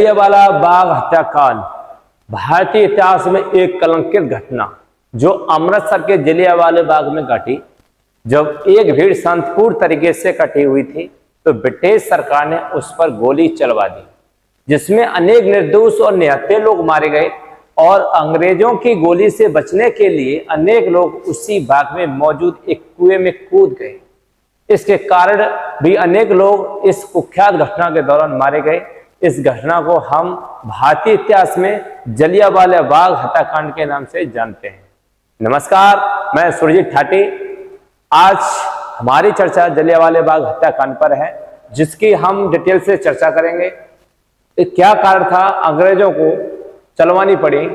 जलियांवाला बाग हत्याकांड भारतीय इतिहास में एक कलंकित घटना जो अमृतसर के जलियांवाला बाग में घटी। जब एक भीड़ शांतिपूर्ण तरीके से इकट्ठी हुई थी तो ब्रिटिश सरकार ने उस पर गोली चलवा दी, जिसमें अनेक निर्दोष और निहत्थे लोग मारे गए और अंग्रेजों की गोली से बचने के लिए अनेक लोग उसी बाग में मौजूद एक कुएं में कूद गए। इसके कारण भी अनेक लोग इस कुख्यात घटना के दौरान मारे गए। इस घटना को हम भारतीय इतिहास में जलियांवाला बाग हत्याकांड के नाम से जानते हैं। नमस्कार, मैं सुरजीत ठाटी। आज हमारी चर्चा जलियांवाला बाग हत्याकांड पर है, जिसकी हम डिटेल से चर्चा करेंगे। क्या कारण था अंग्रेजों को चलवानी पड़ी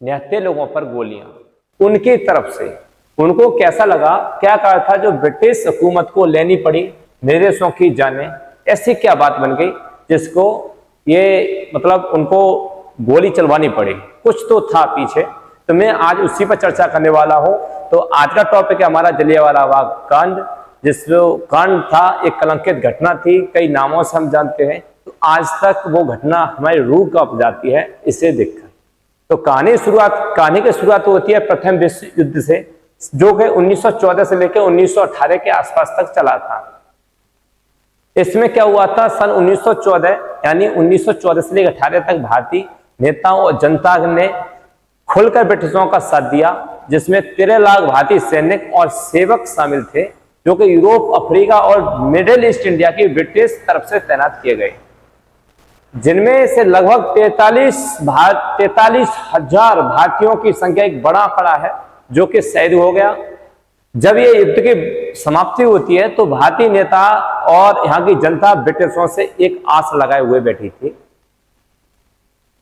निहत्थे लोगों पर गोलियां, उनकी तरफ से उनको कैसा लगा, क्या कारण था जो ब्रिटिश हुकूमत को लेनी पड़ी निर्दोषों की जानें, ऐसी क्या बात बन गई जिसको ये उनको गोली चलवानी पड़ी। कुछ तो था पीछे, तो मैं आज उसी पर चर्चा करने वाला हूं। तो आज का टॉपिक है हमारा जलियांवाला बाग कांड, जिसमें कांड था एक कलंकित घटना थी, कई नामों से हम जानते हैं। तो आज तक वो घटना हमारी रूह कांप जाती है इसे देखकर। तो कहानी की शुरुआत होती है प्रथम विश्व युद्ध से, जो कि 1914 से लेकर 1918 के आसपास तक चला था। इसमें क्या हुआ था, सन 1914 यानी 1914 से लेकर 18 तक भारतीय नेताओं और जनता ने खुलकर ब्रिटिशों का साथ दिया, जिसमें 13 लाख भारतीय सैनिक और सेवक शामिल थे, जो कि यूरोप, अफ्रीका और मिडिल ईस्ट इंडिया की ब्रिटिश तरफ से तैनात किए गए, जिनमें से लगभग 43,000 भारतीयों की संख्या एक बड़ा आंकड़ा है जो कि शहीद हो गया। जब ये युद्ध की समाप्ति होती है तो भारतीय नेता और यहाँ की जनता ब्रिटिशों से एक आस लगाए हुए बैठी थी।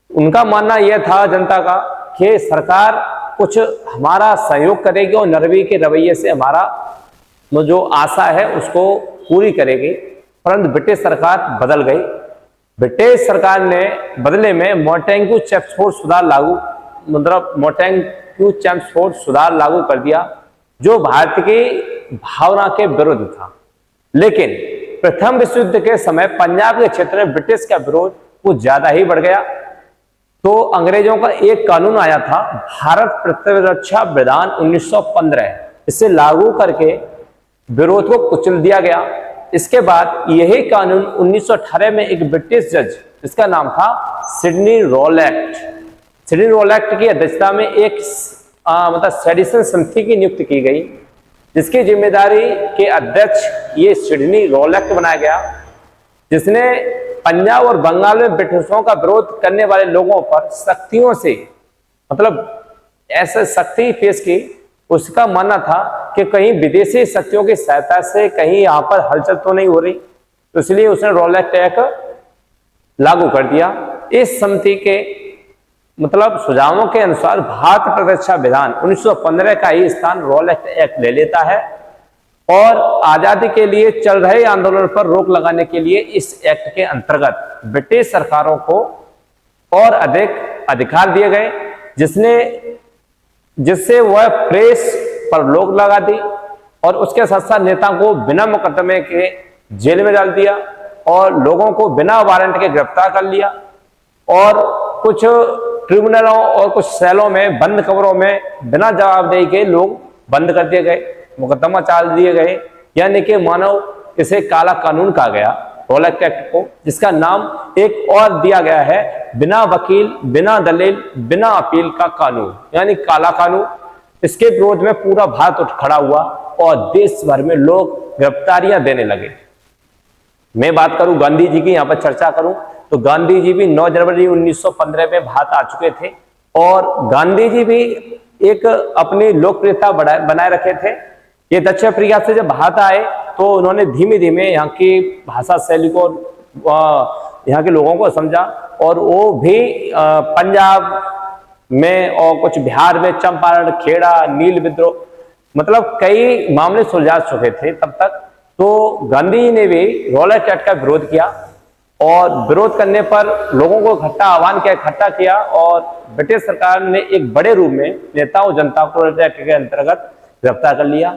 उनका मानना यह था जनता का कि सरकार कुछ हमारा सहयोग करेगी और नरवी के रवैये से हमारा जो आशा है उसको पूरी करेगी। परंतु ब्रिटिश सरकार बदल गई। ब्रिटिश सरकार ने बदले में मोंटेग्यू चेम्सफोर्ड सुधार लागू कर दिया, जो भारत की भावना के विरुद्ध था। लेकिन प्रथम विश्व युद्ध के समय पंजाब के क्षेत्र में ब्रिटिश का विरोध कुछ ज्यादा ही बढ़ गया। तो अंग्रेजों का एक कानून आया था, भारत प्रतिरक्षा विधान 1915। इसे लागू करके विरोध को कुचल दिया गया। इसके बाद यही कानून 1918 में एक ब्रिटिश जज, जिसका नाम था सिडनी रोलैक्ट की अध्यक्षता में एक सेडिशन समिति की नियुक्ति की गई, जिसकी जिम्मेदारी के अध्यक्ष ये सिडनी रोलैक्ट बनाया गया, जिसने पंजाब और बंगाल में ब्रिटिशों का विरोध करने वाले लोगों पर सख्तियों से ऐसे सख्ती पेश की। उसका मानना था कि कहीं विदेशी शक्तियों की सहायता से कहीं यहाँ पर हलचल तो नहीं हो रही, तो इसलिए उसने रोलैक्ट एक्ट लागू कर दिया। इस समिति के सुझावों के अनुसार भारत प्रतिरक्षा विधान 1915 का ही स्थान रोलैक्ट एक्ट ले लेता है और आजादी के लिए चल रहे आंदोलन पर रोक लगाने के लिए इस एक्ट के अंतर्गत ब्रिटिश सरकारों को और अधिक अधिकार दिए गए, जिससे वह प्रेस पर रोक लगा दी और उसके साथ साथ नेता को बिना मुकदमे के जेल में डाल दिया और लोगों को बिना वारंट के गिरफ्तार कर लिया और कुछ ट्रिब्यूनलों और कुछ सेलों में बंद कमरों में बिना जवाबदेही के लोग बंद कर दिए गए, मुकदमा चाल दिए गए। यानी कि मानव इसे काला कानून कहा गया रोलैक्ट एक्ट को, जिसका नाम एक और दिया गया है बिना वकील, बिना दलील, बिना अपील का कानून, यानी काला कानून। इसके विरोध में पूरा भारत उठ खड़ा हुआ और देश भर में लोग गिरफ्तारियां देने लगे। मैं बात करूं गांधी जी की, यहां पर चर्चा करूं तो गांधी जी भी 9 जनवरी 1915 में भारत आ चुके थे और गांधी जी भी एक अपनी लोकप्रियता बनाए रखे थे। ये दक्षिण अफ्रीका से जब भारत आए तो उन्होंने धीमे धीमे यहाँ की भाषा शैली को, यहाँ के लोगों को समझा और वो भी पंजाब में और कुछ बिहार में चंपारण, खेड़ा, नील विद्रोह कई मामले सुलझा चुके थे तब तक। तो गांधी जी ने भी रोलैक्ट एक्ट का विरोध किया और विरोध करने पर लोगों को इकट्ठा किया और ब्रिटिश सरकार ने एक बड़े रूप में नेताओं जनता को रोलैक्ट एक्ट के अंतर्गत गिरफ्तार कर लिया,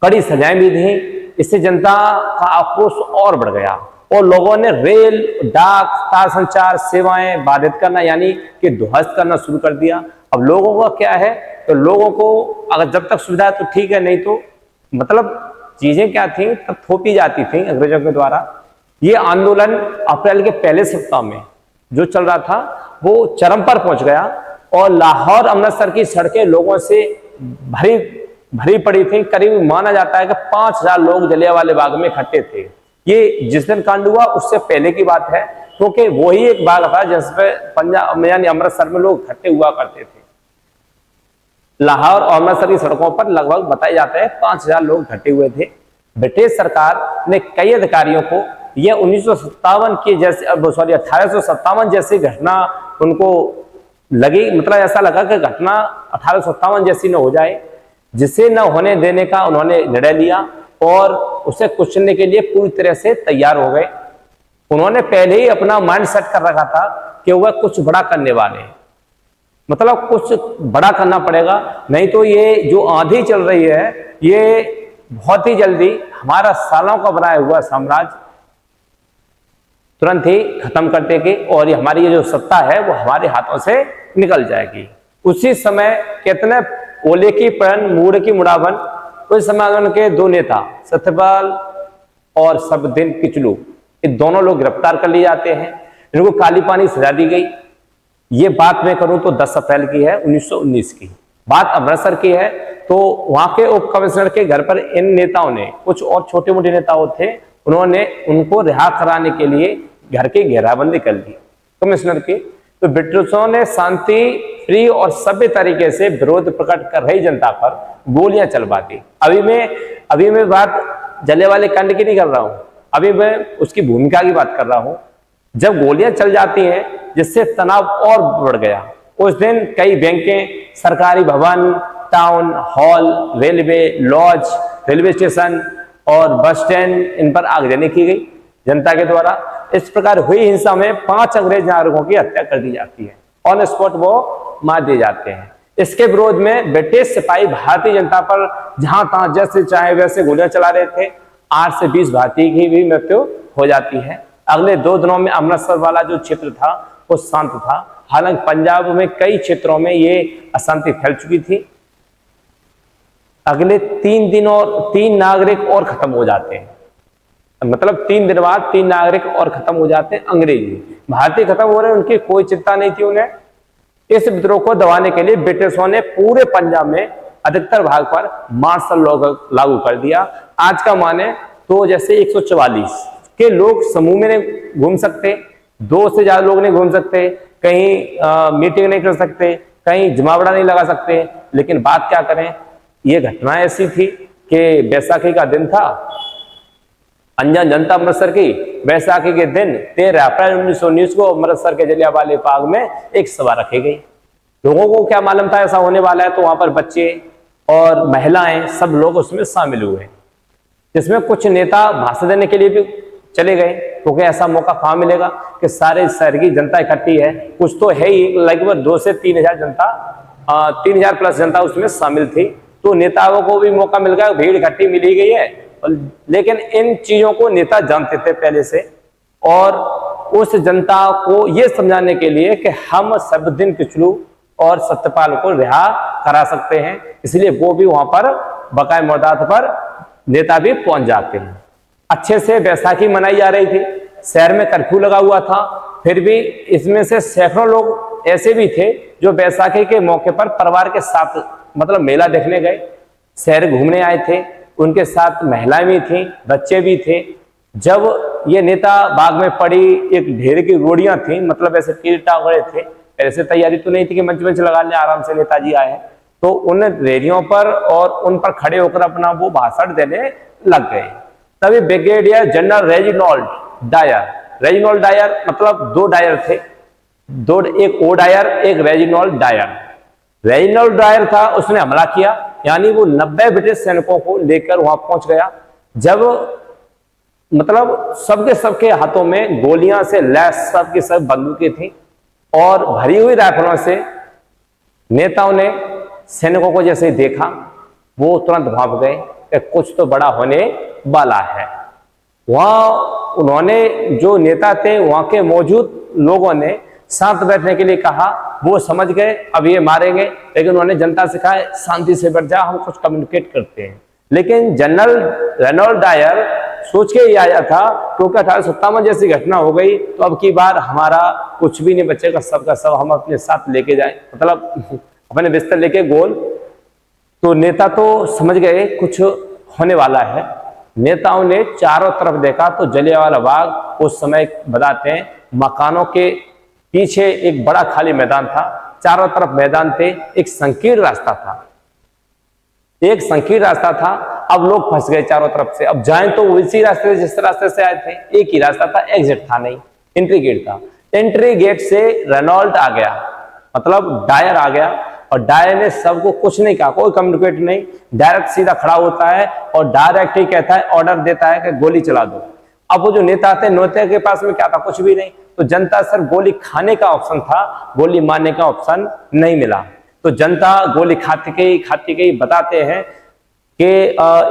कड़ी सजाएं भी दी। इससे जनता का आक्रोश और बढ़ गया और लोगों ने रेल, डाक, तार संचार सेवाएं बाधित करना यानी कि ध्वस्त करना शुरू कर दिया। अब लोगों का क्या है, तो लोगों को अगर जब तक सुविधा है तो ठीक है, नहीं तो मतलब चीजें क्या थी तब थोपी जाती थी अंग्रेजों के द्वारा। ये आंदोलन अप्रैल के पहले सप्ताह में जो चल रहा था वो चरम पर पहुंच गया और लाहौर अमृतसर की सड़कें लोगों से भरी भरी पड़ी थी। करीब माना जाता है कि 5000 लोग जलियांवाले बाग में इकट्ठे थे। ये जिस दिन कांड हुआ उससे पहले की बात है, क्योंकि वही एक बाग था जिसपे पंजाब यानी अमृतसर में लोग इकट्ठे हुआ करते थे। लाहौर और अमृतसर की सड़कों पर लगभग बताया जाता है 5000 लोग इकट्ठे हुए थे। ब्रिटिश सरकार ने कई अधिकारियों को यह 1957 की जैसे 1857 जैसी घटना उनको लगी, मतलब ऐसा लगा कि घटना 1857 जैसी न हो जाए, जिसे न होने देने का उन्होंने निर्णय लिया और उसे कुचलने के लिए पूरी तरह से तैयार हो गए। उन्होंने पहले ही अपना माइंड सेट कर रखा था कि वह कुछ बड़ा करने वाले हैं, मतलब कुछ बड़ा करना पड़ेगा, नहीं तो ये जो आंधी चल रही है ये बहुत ही जल्दी हमारा सालों का बनाया हुआ साम्राज्य तुरंत ही खत्म कर देगी और ये हमारी ये जो सत्ता है वो हमारे हाथों से निकल जाएगी। उसी समय कितने ओले की पहन मूड की मुड़ावन, उस समय उनके दो नेता सत्यपाल और सबदिन किचलू, ये दोनों लोग गिरफ्तार कर लिए जाते हैं। इनको काली पानी सजा दी गई। ये बात मैं करूं तो 10 अप्रैल की है 1919 की बात अमृतसर की है। तो वहां के उप कमिश्नर के घर पर इन नेताओं ने, कुछ और छोटे मोटे नेताओं थे, उन्होंने उनको रिहा कराने के लिए घर की घेराबंदी कर ली कमिश्नर की। तो ब्रिटिशों ने शांति फ्री और सभ्य तरीके से विरोध प्रकट कर रही जनता पर गोलियां चलवा दी। अभी मैं बात जलियांवाले कांड की नहीं कर रहा हूं, अभी मैं उसकी भूमिका की बात कर रहा हूं। जब गोलियां चल जाती हैं जिससे तनाव और बढ़ गया। उस दिन कई बैंकें, सरकारी भवन, town hall, railway lodge, railway station और बस स्टैंड, इन पर आगजनी की गई जनता के द्वारा। इस प्रकार हुई हिंसा में 5 अंग्रेज नागरिकों की हत्या कर दी जाती है, ऑन स्पॉट वो मार दिए जाते हैं। इसके विरोध में ब्रिटिश सिपाही भारतीय जनता पर जहां तहां जैसे चाहे वैसे गोलियां चला रहे थे। 8 से 20 भारतीय की भी मृत्यु हो जाती है। अगले 2 दिनों में अमृतसर वाला जो क्षेत्र था वो शांत था। हालांकि पंजाब में कई क्षेत्रों में ये अशांति फैल चुकी थी। अगले 3 दिन और 3 नागरिक और खत्म हो जाते हैं, मतलब 3 दिन बाद 3 नागरिक और खत्म हो जाते हैं। अंग्रेजी भारतीय खत्म हो रहे हैं, उनकी कोई चिंता नहीं थी उन्हें। इस विद्रोह को दबाने के लिए ब्रिटिशों ने पूरे पंजाब में अधिकतर भाग पर मार्शल लॉ लागू कर दिया। आज का माने तो जैसे 144 के लोग समूह में नहीं घूम सकते, 2 से ज्यादा लोग नहीं घूम सकते, कहीं मीटिंग नहीं कर सकते, कहीं जमावड़ा नहीं लगा सकते। लेकिन बात क्या करें, ये घटना ऐसी थी कि बैसाखी का दिन था, अनजान जनता अमृतसर की बैसाखी के दिन 13 अप्रैल 1919 को अमृतसर के जलियांवाले बाग में एक सभा रखी गई। लोगों को क्या मालूम था ऐसा होने वाला है, तो वहां पर बच्चे और महिलाएं सब लोग उसमें शामिल हुए, जिसमें कुछ नेता भाषण देने के लिए भी चले गए, क्योंकि ऐसा मौका कहां मिलेगा कि सारे शहर की जनता इकट्ठी है। कुछ तो है ही, लगभग 2 से 3000 जनता, 3000 प्लस जनता उसमें शामिल थी। तो नेताओं को भी मौका मिल गया, भीड़ इकट्ठी मिली गई है। लेकिन इन चीजों को नेता जानते थे पहले से, और उस जनता को यह समझाने के लिए कि हम सबदिन किचलू और सत्यपाल को रिहा करा सकते हैं, इसलिए वो भी वहां पर बकाए मौदात पर नेता भी पहुंच जाते हैं। अच्छे से बैसाखी मनाई जा रही थी, शहर में कर्फ्यू लगा हुआ था, फिर भी इसमें से सैकड़ों लोग ऐसे भी थे जो बैसाखी के मौके पर परिवार के साथ मतलब मेला देखने गए, शहर घूमने आए थे। उनके साथ महिलाएं भी थी, बच्चे भी थे। जब ये नेता बाग में पड़ी एक ढेर की रोड़ियां थी, मतलब ऐसे तीर टावरे थे, ऐसे तैयारी तो नहीं थी कि मंच मंच लगा लें आराम से नेताजी आए हैं, तो उन रेडियो पर और उन पर खड़े होकर अपना वो भाषण देने लग गए। तभी ब्रिगेडियर जनरल रेजिनॉल्ड डायर मतलब 2 डायर थे, एक ओ डायर एक रेजिनॉल्ड डायर। रेजिनॉल्ड डायर था, उसने हमला किया, यानी वो 90 ब्रिटिश सैनिकों को लेकर वहां पहुंच गया। जब मतलब सबके हाथों में गोलियां से लैस सबकी सब बंदूकें थी और भरी हुई राइफलों से नेताओं ने सैनिकों को जैसे ही देखा वो तुरंत भाग गए कि कुछ तो बड़ा होने वाला है। वहां उन्होंने जो नेता थे वहां के मौजूद लोगों ने शांत बैठने के लिए कहा। वो समझ गए अब ये मारेंगे, लेकिन उन्होंने जनता से कहा शांति से बैठ जा, हम कुछ कम्युनिकेट करते हैं। लेकिन जनरल रेनॉल्ड डायर सोच के ही आया था, क्योंकि 1857 जैसी घटना हो गई तो अब की बार हमारा कुछ भी नहीं बचेगा, सबका सब हम अपने साथ लेके जाएं, मतलब अपने बिस्तर लेके गोल। तो नेता तो समझ गए कुछ होने वाला है। नेताओं ने चारों तरफ देखा तो जलियांवाला बाग उस समय बताते हैं मकानों के पीछे एक बड़ा खाली मैदान था, चारों तरफ मैदान थे, एक संकीर्ण रास्ता था, एक संकीर्ण रास्ता था। अब लोग फंस गए चारों तरफ से, अब जाएं तो उसी रास्ते से जिस रास्ते से आए थे, एक ही रास्ता था, एग्जिट था नहीं, एंट्री गेट था। एंट्री गेट से रेनॉल्ड आ गया, मतलब डायर आ गया, और डायर ने सबको कुछ नहीं कहा, कोई कम्युनिकेट नहीं, डायरेक्ट सीधा खड़ा होता है और डायरेक्ट ही कहता है, ऑर्डर देता है कि गोली चला दो। अब वो जो नेता थे, नेता के पास में क्या था, कुछ भी नहीं, तो जनता सर गोली खाने का ऑप्शन था, गोली मारने का ऑप्शन नहीं मिला। तो जनता गोली खाती गई बताते हैं कि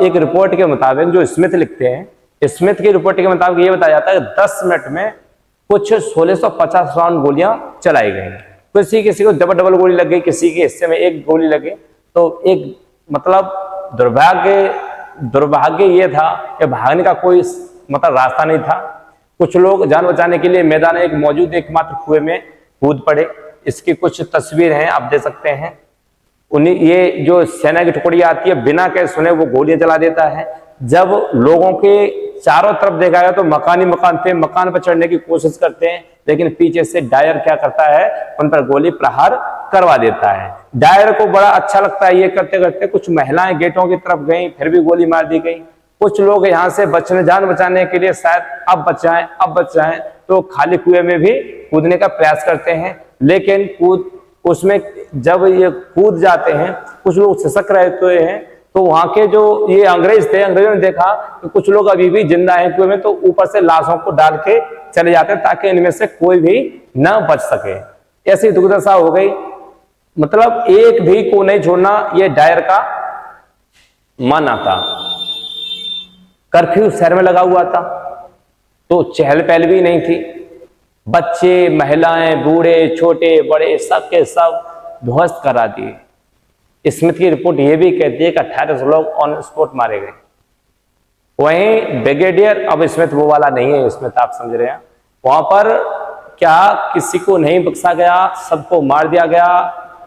एक रिपोर्ट के मुताबिक जो स्मिथ लिखते हैं, स्मिथ की रिपोर्ट के मुताबिक ये बताया जाता है कि 10 मिनट में कुछ 1650 राउंड गोलियां चलाई गई। किसी को डबल गोली लग गई, किसी के हिस्से में एक गोली लगे। तो एक मतलब दुर्भाग्य ये था कि भागने का कोई मतलब रास्ता नहीं था। कुछ लोग जान बचाने के लिए मैदान एक मौजूद एकमात्र कुएं में कूद पड़े। इसकी कुछ तस्वीर हैं, आप देख सकते हैं। उन्हीं ये जो सेना की टुकड़ियां आती है, बिना कहे सुने वो गोलियां चला देता है। जब लोगों के चारों तरफ देखा गया तो मकान थे, मकान पर चढ़ने की कोशिश करते हैं, लेकिन पीछे से डायर क्या करता है, उन पर गोली प्रहार करवा देता है। डायर को बड़ा अच्छा लगता है ये करते करते। कुछ महिलाएं गेटों की तरफ गई, फिर भी गोली मार दी गई। कुछ लोग यहाँ से जान बचाने के लिए शायद अब बच जाएं तो खाली कुएं में भी कूदने का प्रयास करते हैं, लेकिन उसमें जब ये कूद जाते हैं, कुछ लोग सिसक रहे हैं, तो वहां के जो ये अंग्रेज थे, अंग्रेजों ने देखा कि कुछ लोग अभी भी जिंदा हैं कुएं में, तो ऊपर से लाशों को डाल के चले जाते हैं ताकि इनमें से कोई भी न बच सके। ऐसी दुर्दशा हो गई, मतलब एक भी को नहीं छोड़ना, ये डायर का मानना था। कर्फ्यू शहर में लगा हुआ था, तो चहल पहल भी नहीं थी। बच्चे, महिलाएं, बूढ़े, छोटे, बड़े, सब के सब ध्वस्त करा दिए। स्मिथ की रिपोर्ट यह भी कहती है कि 1800 लोग ऑन स्पॉट मारे गए। वहीं ब्रिगेडियर, अब स्मिथ वो वाला नहीं है, स्मिथ आप समझ रहे हैं, वहां पर क्या किसी को नहीं बख्शा गया, सबको मार दिया गया।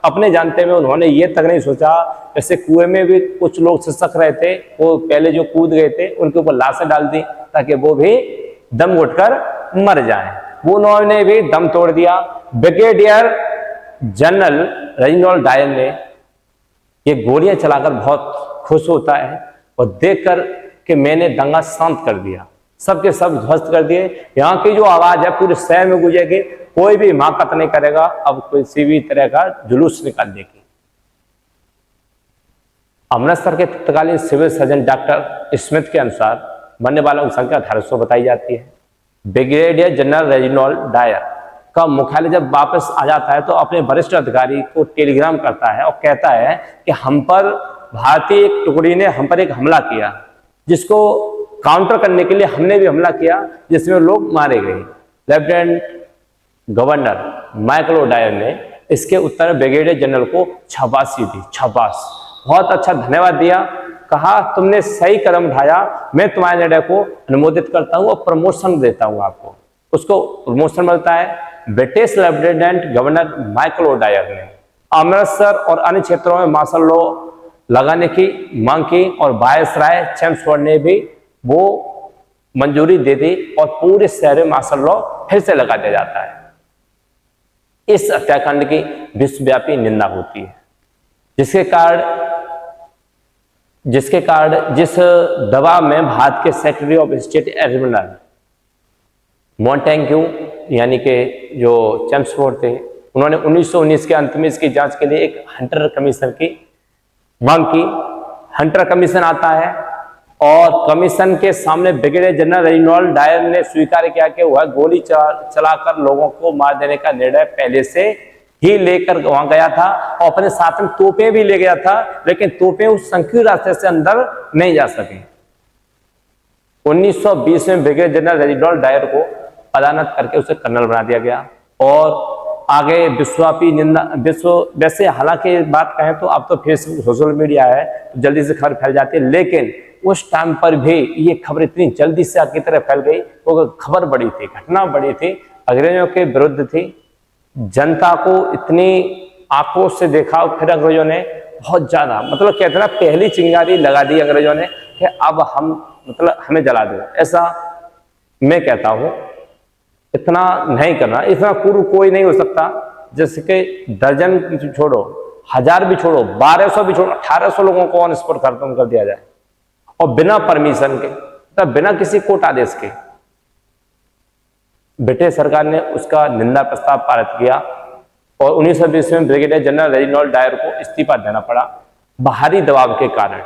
अपने जानते में उन्होंने ये तक नहीं सोचा, जैसे कुएं में भी कुछ लोग सिसक रहे थे, वो पहले जो कूद गए थे उनके ऊपर लाशें डाल दी ताकि वो भी दम घुटकर मर जाएं। वो उन्होंने भी दम तोड़ दिया। ब्रिगेडियर जनरल रेजिनाल्ड डायर ने ये गोलियां चलाकर बहुत खुश होता है और देखकर कि मैंने दंगा शांत कर दिया, सबके सब ध्वस्त कर दिए। यहाँ की जो आवाज है पूरे शहर में गूंजेगी, कोई भी हिमाकत नहीं करेगा अब किसी भी तरह का जुलूस निकालने की। अमृतसर के तत्कालीन सिविल सर्जन डॉक्टर स्मिथ के अनुसार मरने वालों की संख्या 1800 बताई जाती है। ब्रिगेडियर जनरल रेजिनाल्ड डायर का मुख्यालय जब वापस आ जाता है तो अपने वरिष्ठ अधिकारी को टेलीग्राम करता है और कहता है कि हम पर भारतीय एक टुकड़ी ने हम पर एक हमला किया, जिसको काउंटर करने के लिए हमने भी हमला किया, जिसमें लोग मारे गए। लेफ्टिनेंट गवर्नर माइकल ओडायर ने इसके उत्तर में ब्रिगेडियर जनरल को शाबाशी दी, शाबाश, बहुत अच्छा धन्यवाद दिया। कहा तुमने सही कदम उठाया, मैं तुम्हारे निर्णय को अनुमोदित करता हूं और प्रमोशन देता हूं आपको। उसको प्रमोशन मिलता है। British lieutenant governor Michael O'Dwyer ने अमृतसर और अन्य क्षेत्रों में मार्शल लॉ लगाने की मांग की और वायसराय चेम्सफोर्ड ने भी वो मंजूरी दे दी और पूरे शहर में मार्शल लॉ फिर से लगा दिया जाता है। इस हत्याकांड की विश्वव्यापी निंदा होती है, जिसके कारण जिस दबाव में भारत के secretary of state admiral Montagu यानी कि जो चेम्सफोर्ड थे, उन्होंने 1919 के अंत में इसकी जांच के लिए एक हंटर कमीशन की मांग की। हंटर कमीशन आता है और कमीशन के सामने ब्रिगेडियर जनरल रेजिनाल्ड डायर ने स्वीकार किया कि वह गोली चलाकर लोगों को मार देने का निर्णय पहले से ही लेकर वहां गया था और अपने साथ में तोपें भी ले गया था, लेकिन तोपें उस संकीर्ण रास्ते से अंदर नहीं जा सके। 1920 में ब्रिगेडियर जनरल रेजिनाल्ड डायर को पदान्नत करके उसे कर्नल बना दिया गया। और आगे विश्वव्यापी निंदा वैसे हालांकि बात कहें तो अब तो फेसबुक सोशल मीडिया है तो जल्दी से खबर फैल जाती है, लेकिन उस टाइम पर भी ये खबर इतनी जल्दी से आग की तरह फैल गई। वो खबर बड़ी थी, घटना बड़ी थी, अंग्रेजों के विरुद्ध थी। जनता को इतनी आक्रोश से देखा, फिर अंग्रेजों ने बहुत ज्यादा मतलब कहते ना पहली चिंगारी लगा दी अंग्रेजों ने कि अब हम मतलब हमें जला दो। ऐसा मैं कहता हूं इतना नहीं करना, इतना क्रूर कोई नहीं हो सकता। जैसे कि दर्जन की छोड़ो, 1000 भी छोड़ो, 1200 भी छोड़ो, 1800 लोगों को ऑन स्पॉट खत्म कर दिया जाए और बिना परमिशन के, तब बिना किसी कोर्ट आदेश के। ब्रिटिश सरकार ने उसका निंदा प्रस्ताव पारित किया और 1920 में ब्रिगेडियर जनरल रेजिनाल्ड डायर को इस्तीफा देना पड़ा बाहरी दबाव के कारण,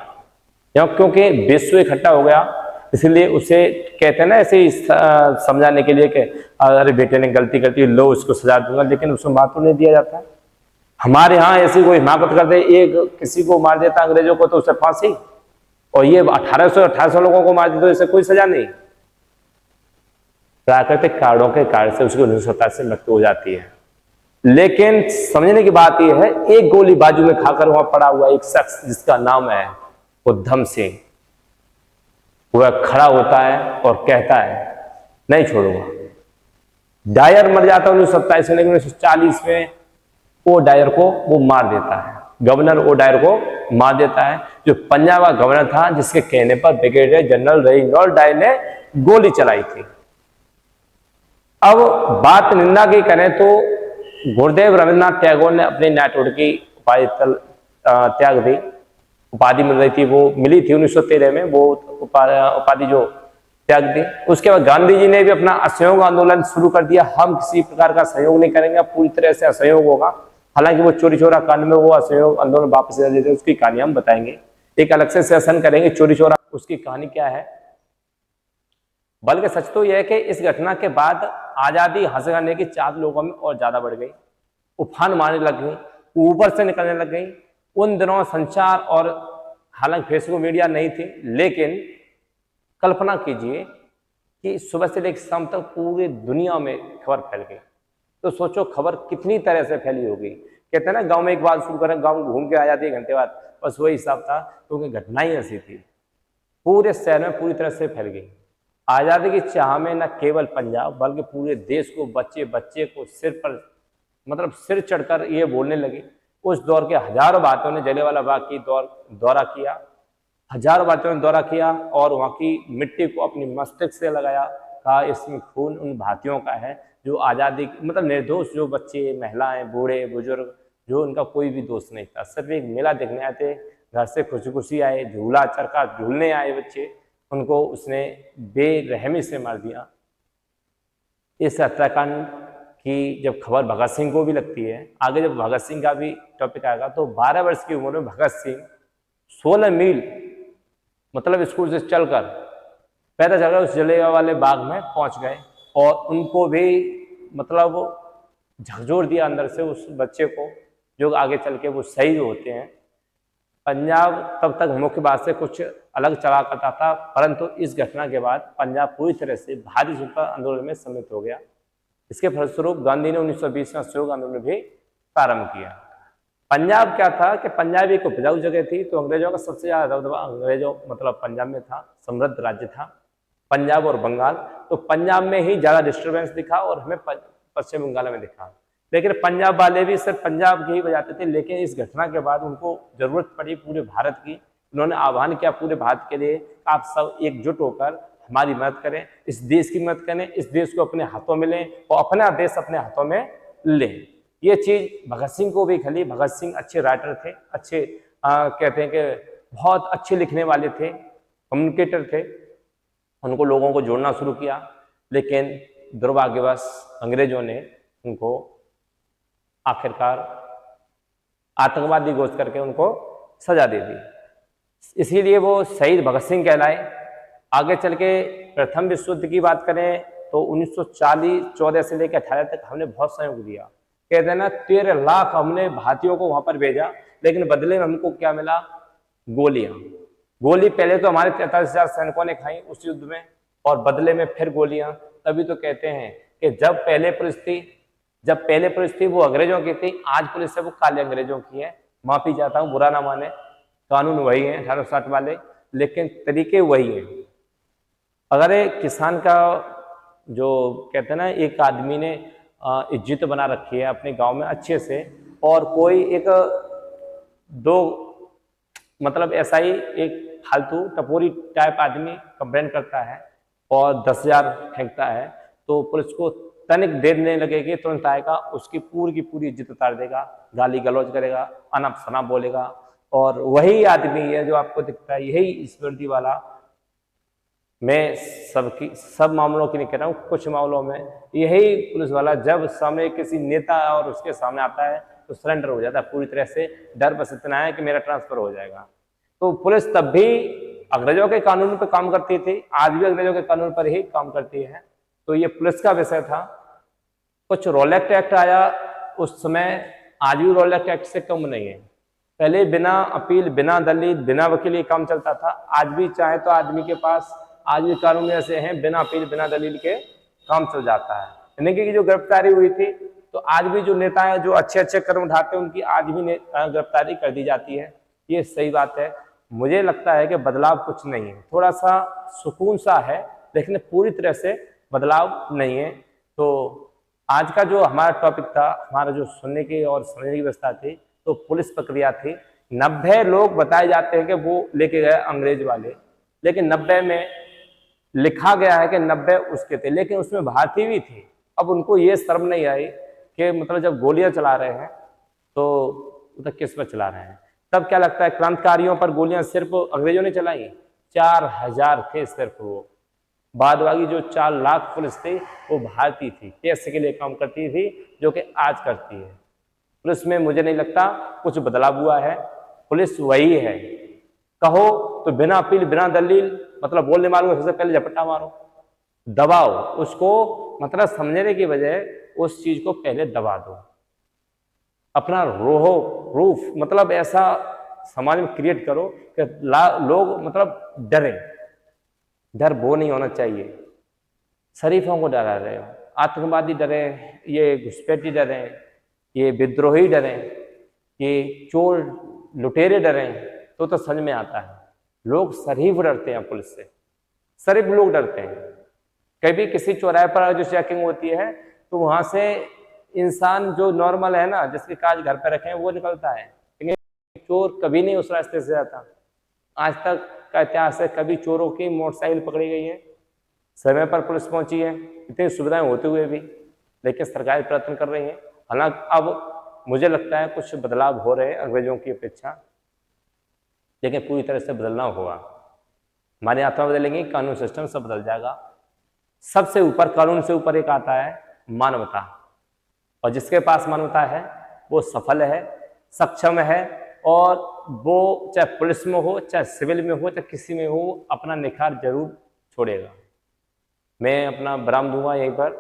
क्योंकि विश्व इकट्ठा हो गया। इसलिए उसे कहते हैं ना ऐसे ही समझाने के लिए कि अरे बेटे ने गलती करती है, लो उसको सजा दूंगा, लेकिन उसको मातू नहीं दिया जाता। हमारे यहाँ ऐसी कोई हिमाकत कर दे, एक किसी को मार देता अंग्रेजों को तो उसे फांसी, और ये 1800 लोगों को मार दे तो इसे कोई सजा नहीं। प्राकृतिक कारणों के कारण से उसकी 1927 से मृत्यु हो जाती है। लेकिन समझने की बात यह है, एक गोली बाजू में खाकर वहां पड़ा हुआ एक शख्स जिसका नाम है उधम सिंह, वह खड़ा होता है और कहता है नहीं छोड़ूंगा। डायर मर जाता है 1927 में, लेकिन 1940 में ओ डायर को वो मार देता है, गवर्नर ओ डायर को मार देता है, जो पंजाब का गवर्नर था, जिसके कहने पर ब्रिगेडियर जनरल रेजिनाल्ड डायर ने गोली चलाई थी। अब बात निंदा की करें तो गुरुदेव रविन्द्रनाथ टैगोर ने अपनी नाइटहुड की उपाधि त्याग दी। उपाधि मिल रही थी, वो मिली थी 1913 में, वो उपाधि जो त्याग दी। उसके बाद गांधी जी ने भी अपना असहयोग आंदोलन शुरू कर दिया। हम किसी प्रकार का सहयोग नहीं करेंगे, पूरी तरह से असहयोग होगा। हालांकि वो चोरी चोरा कांड में वो असहयोग आंदोलन वापस ले लेते, उसकी कहानी हम बताएंगे, एक अलग से सेशन करेंगे चोरी चोरा उसकी कहानी क्या है। बल्कि सच तो यह है कि इस घटना के बाद आजादी हासिल करने की चाहत लोगों में और ज्यादा बढ़ गई, उफान मारने लग गई, ऊपर से निकलने लग गई। उन दिनों संचार और हालांकि फेसबुक मीडिया नहीं थी, लेकिन कल्पना कीजिए कि सुबह से लेकर शाम तक पूरी दुनिया में खबर फैल गई। तो सोचो खबर कितनी तरह से फैली होगी। कहते हैं ना गांव में एक बात शुरू करें, गांव घूम के आ जाती है घंटे बाद, बस वही हिसाब था, क्योंकि घटना ही ऐसी थी। पूरे शहर में पूरी तरह से फैल गई। आजादी की चाह में न केवल पंजाब बल्कि पूरे देश को बच्चे बच्चे को सिर पर मतलब सिर चढ़कर ये बोलने लगे। उस दौर के हजारों भारतीयों ने जलियांवाला बाग की दौरा किया, हजारों भारतीयों ने दौरा किया और वहां की मिट्टी को अपनी मस्तिष्क से लगाया। कहा इसमें खून उन भारतीयों का है जो आज़ादी मतलब निर्दोष, जो बच्चे महिलाएं बूढ़े बुजुर्ग, जो उनका कोई भी दोष नहीं था, सिर्फ एक मेला देखने आए थे, घर से खुशी खुशी आए, झूला चरखा झूलने आए बच्चे, उनको उसने बेरहमी से मार दिया। इस हत्याकांड की जब खबर भगत सिंह को भी लगती है, आगे जब भगत सिंह का भी टॉपिक आएगा, तो 12 वर्ष की उम्र में भगत सिंह 16 मील मतलब स्कूल से चलकर पैदल चलकर उस जलियांवाला बाग में पहुंच गए और उनको भी मतलब झकझोर दिया अंदर से उस बच्चे को, जो आगे चल के वो शहीद होते हैं। पंजाब तब तक मुख्य बात से कुछ अलग चला करता था, परंतु इस घटना के बाद पंजाब पूरी तरह से भारी स्वतंत्रता आंदोलन में सम्मिलित हो गया। इसके फलस्वरूप गांधी ने 1920 में असहयोग आंदोलन भी प्रारंभ किया। पंजाब क्या था कि पंजाब एक उपजाऊ जगह थी, तो अंग्रेजों का सबसे ज्यादा दबदबा अंग्रेजों मतलब पंजाब में था, समृद्ध राज्य था पंजाब और बंगाल, तो पंजाब में ही ज्यादा डिस्टर्बेंस दिखा और हमें पश्चिम बंगाल में दिखा। लेकिन पंजाब वाले भी सिर्फ पंजाब के ही बजाते थे, लेकिन इस घटना के बाद उनको जरूरत पड़ी पूरे भारत की। उन्होंने आह्वान किया पूरे भारत के लिए, आप सब एकजुट होकर हमारी मदद करें, इस देश की मदद करें, इस देश को अपने हाथों में लें और अपना देश अपने हाथों में लें। ये चीज भगत सिंह को भी खली। भगत सिंह अच्छे राइटर थे, अच्छे कहते हैं कि बहुत अच्छे लिखने वाले थे, कम्युनिकेटर थे, उनको लोगों को जोड़ना शुरू किया। लेकिन दुर्भाग्यवश अंग्रेजों ने उनको आखिरकार आतंकवादी घोषित करके उनको सजा दे दी। इसीलिए वो शहीद भगत सिंह कहलाए। आगे चल के प्रथम विश्व युद्ध की बात करें तो 1914 से लेकर 18 तक हमने बहुत सहयोग दिया। कहते हैं ना 13 लाख हमने भारतीयों को वहां पर भेजा, लेकिन बदले में हमको क्या मिला? गोलियां। गोली पहले तो हमारे 43,000 सैनिकों ने खाई उस युद्ध में, और बदले में फिर गोलियां। तभी तो कहते हैं कि जब पहले पुलिस थी वो अंग्रेजों की थी, आज पुलिस है वो काले अंग्रेजों की है। माफी चाहता हूं, बुरा ना माने, कानून वही है 1860 वाले, लेकिन तरीके वही हैं। अगर एक किसान का जो कहते हैं ना, एक आदमी ने इज्जत बना रखी है अपने गांव में अच्छे से, और कोई एक दो मतलब ऐसा ही एक फालतू टपोरी टाइप आदमी कंप्लेन करता है और 10,000 फेंकता है, तो पुलिस को तनिक देर नहीं लगेगी, तुरंत आएगा, उसकी पूरी की पूरी इज्जत उतार देगा, गाली गलौज करेगा, अनप शनाप बोलेगा। और वही आदमी है जो आपको दिखता है, यही इस वर्दी वाला। मैं सब मामलों की नहीं कह रहा हूँ, कुछ मामलों में यही पुलिस वाला जब सामने किसी नेता और उसके सामने आता है तो सरेंडर हो जाता है पूरी तरह से। डर बस इतना है कि मेरा ट्रांसफर हो जाएगा। तो पुलिस तब भी अंग्रेजों के कानून पर काम करती थी, आज भी अंग्रेजों के कानून पर ही काम करती है। तो ये पुलिस का विषय था। कुछ रोलेक्ट एक्ट आया उस समय, आज भी रोलेक्ट एक्ट से कम नहीं है। पहले बिना अपील, बिना दलील, बिना वकील काम चलता था। आज भी चाहे तो आदमी के पास आज भी कानून ऐसे हैं, बिना अपील बिना दलील के काम चल जाता है। यानी कि जो गिरफ्तारी हुई थी, तो आज भी जो नेता हैं जो अच्छे अच्छे कदम उठाते हैं उनकी आज भी गिरफ्तारी कर दी जाती है। ये सही बात है। मुझे लगता है कि बदलाव कुछ नहीं है, थोड़ा सा सुकून सा है, लेकिन पूरी तरह से बदलाव नहीं है। तो आज का जो हमारा टॉपिक था, हमारा जो सुनने की और समझने की व्यवस्था थी, तो पुलिस प्रक्रिया थी। 90 लोग बताए जाते हैं कि वो लेके गए अंग्रेज वाले, लेकिन 90 में लिखा गया है कि 90 उसके थे, लेकिन उसमें भारतीय भी थी। अब उनको ये शर्म नहीं आई कि मतलब जब गोलियां चला रहे हैं तो किस पर चला रहे हैं। तब क्या लगता है, क्रांतिकारियों पर गोलियां सिर्फ अंग्रेजों ने चलाई? 4,000 थे सिर्फ वो। बाद बाकी जो 4 लाख पुलिस थी वो भारतीय थी, पैसे के लिए काम करती थी, जो कि आज करती है। पुलिस में मुझे नहीं लगता कुछ बदलाव हुआ है, पुलिस वही है। कहो तो बिना अपील बिना दलील, मतलब बोलने वालों को सबसे पहले झपट्टा मारो, दबाओ उसको, मतलब समझने की बजाय उस चीज को पहले दबा दो। अपना रूफ मतलब ऐसा समाज में क्रिएट करो कि लोग मतलब डरे। डर वो नहीं होना चाहिए। शरीफों को डरा रहे हो, आतंकवादी डरे, ये घुसपैठी डरे, ये विद्रोही डरे, ये चोर लुटेरे डरे, तो समझ में आता है। लोग शरीफ डरते हैं पुलिस से, शरीफ लोग डरते हैं। कभी किसी चौराहे पर जो चेकिंग होती है तो वहां से इंसान जो नॉर्मल है ना, जिसके काज घर पर रखे हैं, वो निकलता है, लेकिन चोर कभी नहीं उस रास्ते से जाता। आज तक का इतिहास है, कभी चोरों की मोटरसाइकिल पकड़ी गई है, समय पर पुलिस पहुंची है, इतनी सुविधाएं होते हुए भी, लेकिन सरकार प्रयत्न कर रही है। हालांकि अब मुझे लगता है कुछ बदलाव हो रहे हैं अंग्रेजों की अपेक्षा, लेकिन पूरी तरह से बदलना होगा। हमारी आत्मा बदलेंगे, कानून सिस्टम सब बदल जाएगा। सबसे ऊपर, कानून से ऊपर एक आता है मानवता, और जिसके पास मानवता है वो सफल है, सक्षम है, और वो चाहे पुलिस में हो, चाहे सिविल में हो, चाहे किसी में हो, अपना निखार जरूर छोड़ेगा। मैं अपना विराम दूंगा यहीं पर।